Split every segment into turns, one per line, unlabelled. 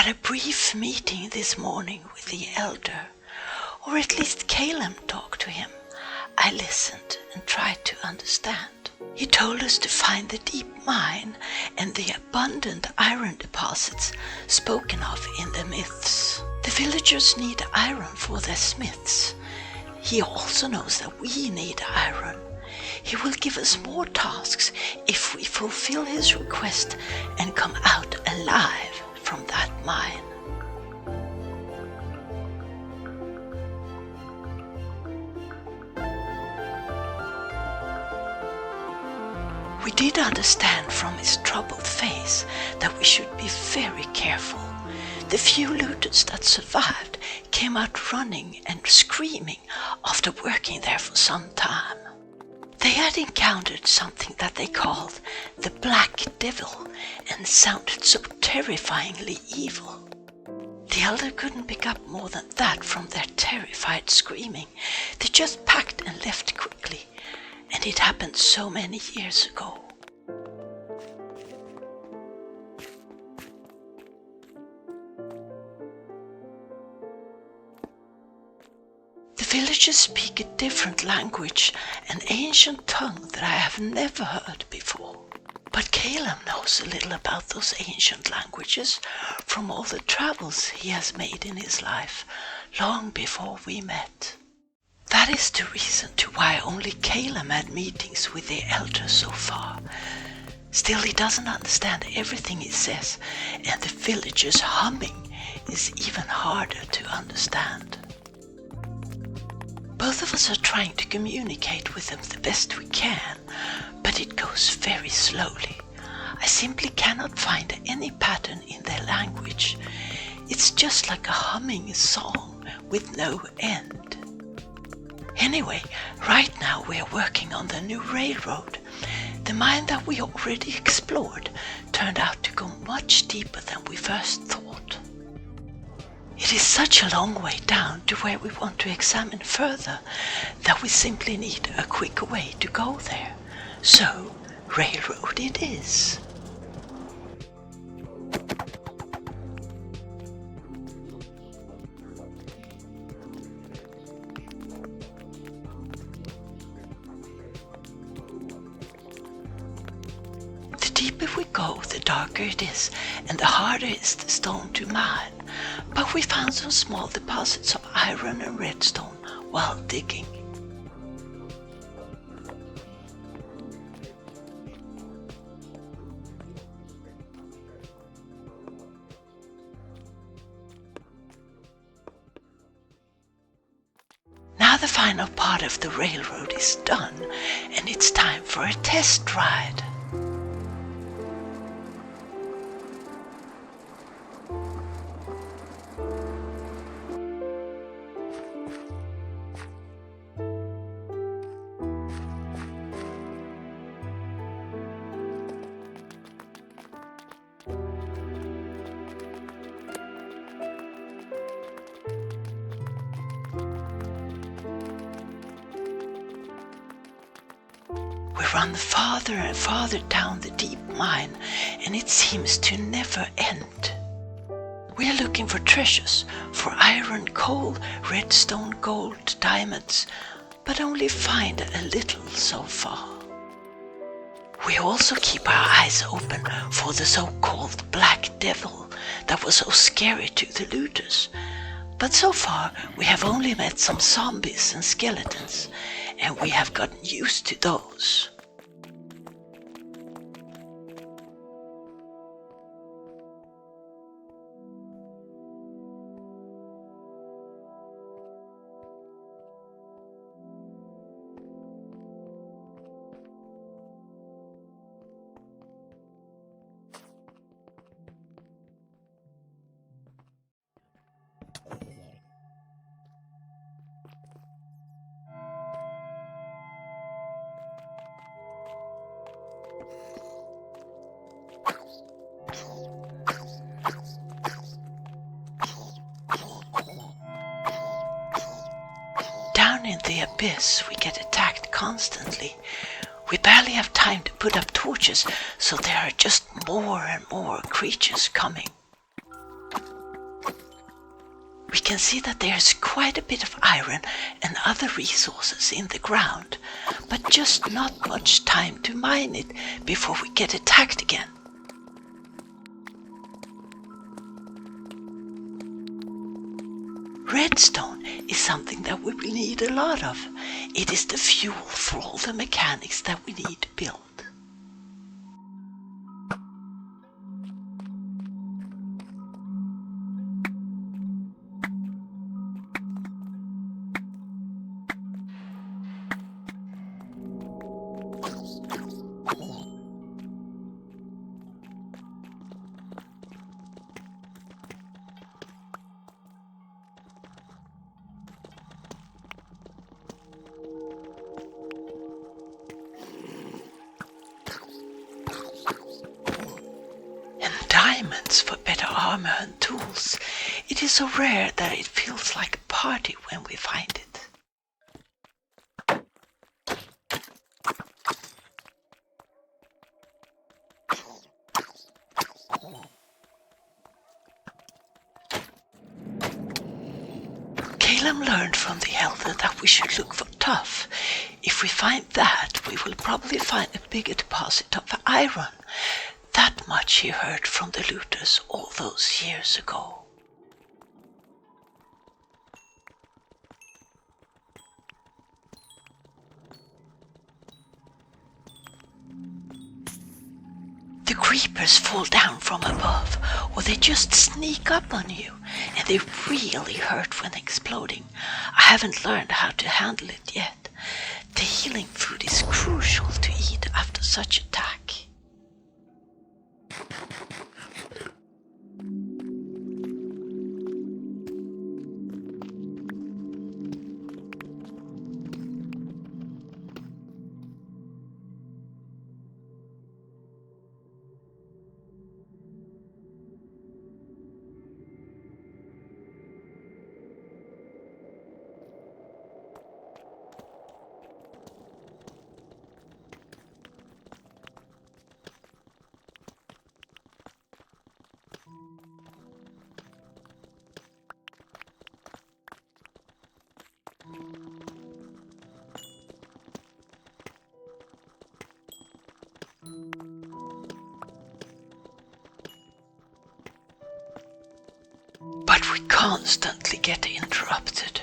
had a brief meeting this morning with the elder, or at least Kalam talked to him. I listened and tried to understand. He told us to find the deep mine and the abundant iron deposits spoken of in the myths. The villagers need iron for their smiths. He also knows that we need iron. He will give us more tasks if we fulfill his request and come out alive from that mine. We did understand from his troubled face that we should be very careful. The few looters that survived came out running and screaming after working there for some time. They had encountered something that they called the Black Devil and sounded so terrifyingly evil. The elder couldn't pick up more than that from their terrified screaming. They just packed and left quickly, and it happened so many years ago. The villagers speak a different language, an ancient tongue that I have never heard before. But Kalam knows a little about those ancient languages from all the travels he has made in his life, long before we met. That is the reason to why only Kalam had meetings with the elder so far. Still, he doesn't understand everything he says, and the villagers' humming is even harder to understand. Both of us are trying to communicate with them the best we can, but it goes very slowly. I simply cannot find any pattern in their language. It's just like a humming song with no end. Anyway, right now we are working on the new railroad. The mine that we already explored turned out to go much deeper than we first thought. It is such a long way down to where we want to examine further that we simply need a quicker way to go there. So, railroad it is. The deeper we go, the darker it is, and the harder is the stone to mine. But we found some small deposits of iron and redstone while digging. Now the final part of the railroad is done, and it's time for a test ride. We run farther and farther down the deep mine, and it seems to never end. We are looking for treasures, for iron, coal, redstone, gold, diamonds, but only find a little so far. We also keep our eyes open for the so-called Black Devil that was so scary to the looters. But so far we have only met some zombies and skeletons, and we have gotten used to those. In the abyss we get attacked constantly. We barely have time to put up torches, so there are just more and more creatures coming. We can see that there's quite a bit of iron and other resources in the ground, but just not much time to mine it before we get attacked again. Redstone is something that we will need a lot of. It is the fuel for all the mechanics that we need to build. Diamonds for better armor and tools. It is so rare that it feels like a party when we find it. Kalam learned from the elder that we should look for tuff. If we find that, we will probably find a bigger deposit of iron. That much he heard from the looters all those years ago. The creepers fall down from above, or they just sneak up on you, and they really hurt when exploding. I haven't learned how to handle it yet. The healing food is crucial to eat after such attack. But we constantly get interrupted.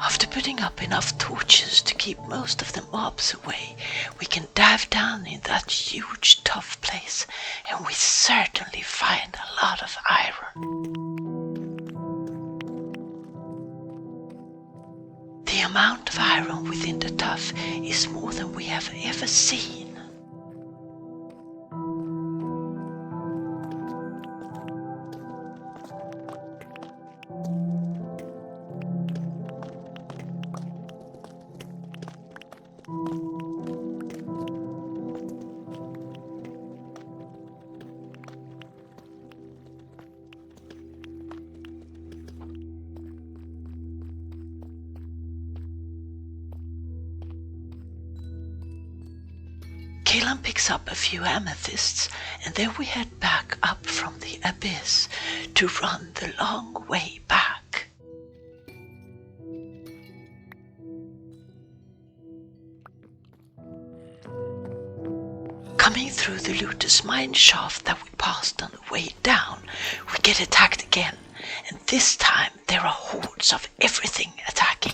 After putting up enough torches to keep most of the mobs away, we can dive down in that huge tough place, and we certainly find a lot of iron. The amount of iron within the tuff is more than we have ever seen. Kalam picks up a few amethysts, and then we head back up from the abyss to run the long way back. Coming through the looters' mine shaft that we passed on the way down, we get attacked again, and this time there are hordes of everything attacking.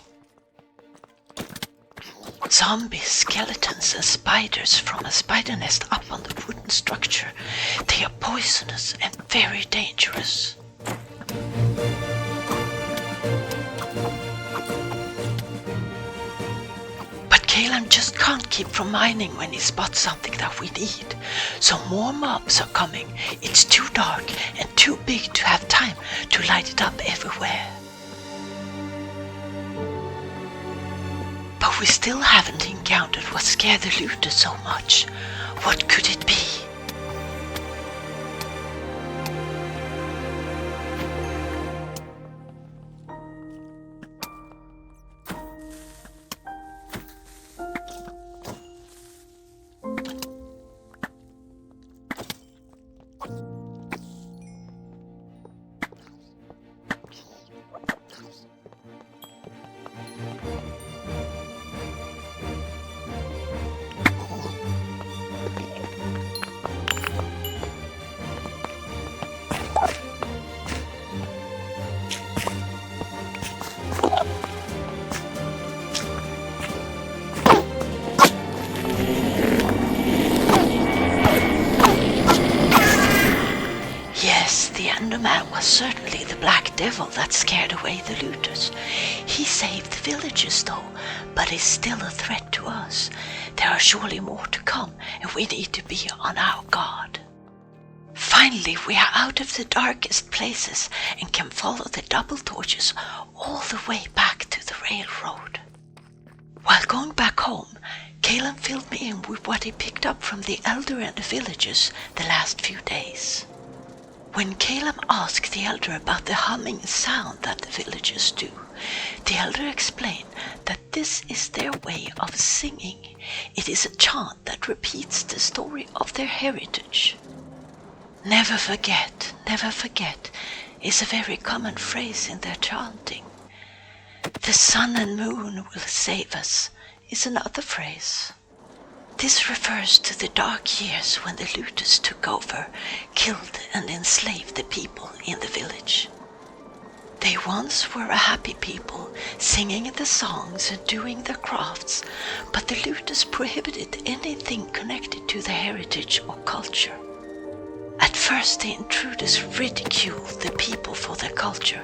Zombies, skeletons and spiders from a spider nest up on the wooden structure. They are poisonous and very dangerous. But Kalam just can't keep from mining when he spots something that we need. So more mobs are coming. It's too dark and too big to have time to light it up everywhere. But we still haven't encountered what scared the looters so much. What could it be? man was certainly the black devil that scared away the looters. He saved the villagers though, but is still a threat to us. There are surely more to come, and we need to be on our guard. Finally, we are out of the darkest places and can follow the double torches all the way back to the railroad. While going back home, Kalam filled me in with what he picked up from the elder and the villagers the last few days. When Kalam asked the elder about the humming sound that the villagers do, the elder explained that this is their way of singing. It is a chant that repeats the story of their heritage. Never forget is a very common phrase in their chanting. The sun and moon will save us is another phrase. This refers to the dark years when the looters took over, killed and enslaved the people in the village. They once were a happy people, singing the songs and doing the crafts, but the looters prohibited anything connected to their heritage or culture. At first the intruders ridiculed the people for their culture.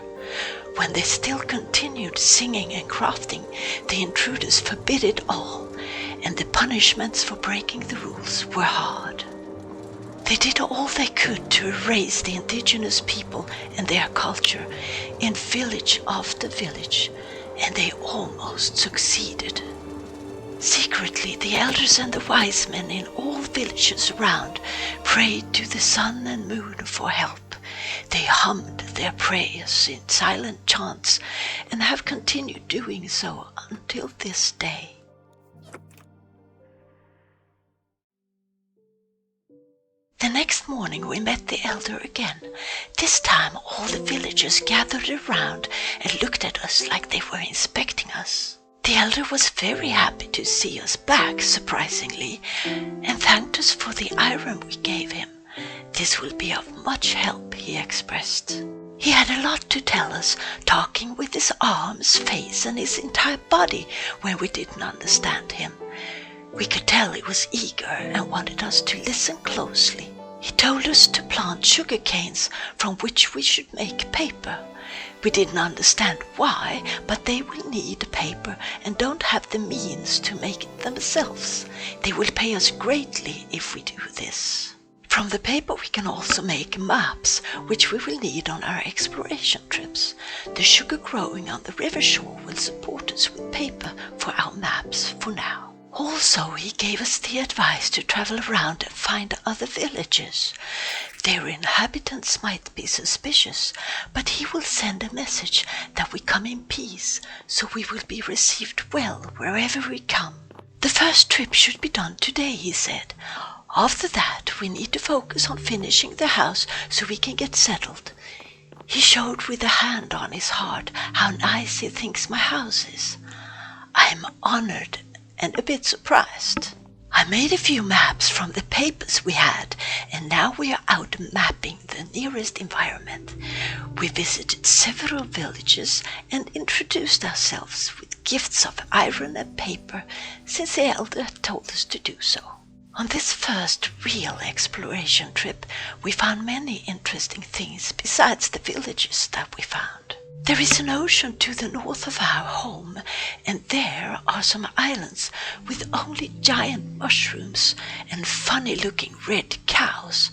When they still continued singing and crafting, the intruders forbid it all, and the punishments for breaking the rules were hard. They did all they could to erase the indigenous people and their culture in village after village, and they almost succeeded. Secretly, the elders and the wise men in all villages around prayed to the sun and moon for help. They hummed their prayers in silent chants and have continued doing so until this day. The next morning we met the elder again. This time all the villagers gathered around and looked at us like they were inspecting us. The elder was very happy to see us back, surprisingly, and thanked us for the iron we gave him. This will be of much help, he expressed. He had a lot to tell us, talking with his arms, face, and his entire body when we didn't understand him. We could tell he was eager and wanted us to listen closely. He told us to plant sugar canes from which we should make paper. We didn't understand why, but they will need paper and don't have the means to make it themselves. They will pay us greatly if we do this. From the paper we can also make maps, which we will need on our exploration trips. The sugar growing on the river shore will support us with paper for our maps for now. Also, he gave us the advice to travel around and find other villages. Their inhabitants might be suspicious, but he will send a message that we come in peace, so we will be received well wherever we come. The first trip should be done today, he said. After that, we need to focus on finishing the house so we can get settled. He showed with a hand on his heart how nice he thinks my house is. I am honored and a bit surprised. I made a few maps from the papers we had, and now we are out mapping the nearest environment. We visited several villages and introduced ourselves with gifts of iron and paper, since the elder told us to do so. On this first real exploration trip, we found many interesting things besides the villages that we found. There is an ocean to the north of our home, and there are some islands with only giant mushrooms and funny-looking red cows,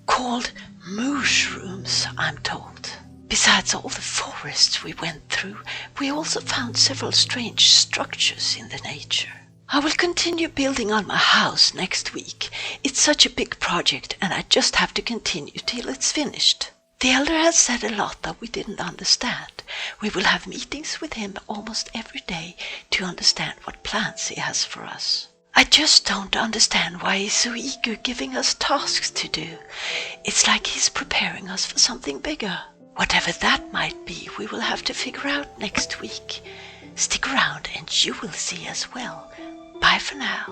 called mushrooms, I'm told. Besides all the forests we went through, we also found several strange structures in the nature. I will continue building on my house next week. It's such a big project, and I just have to continue till it's finished. The elder has said a lot that we didn't understand. We will have meetings with him almost every day to understand what plans he has for us. I just don't understand why he's so eager giving us tasks to do. It's like he's preparing us for something bigger. Whatever that might be, we will have to figure out next week. Stick around and you will see as well. Bye for now.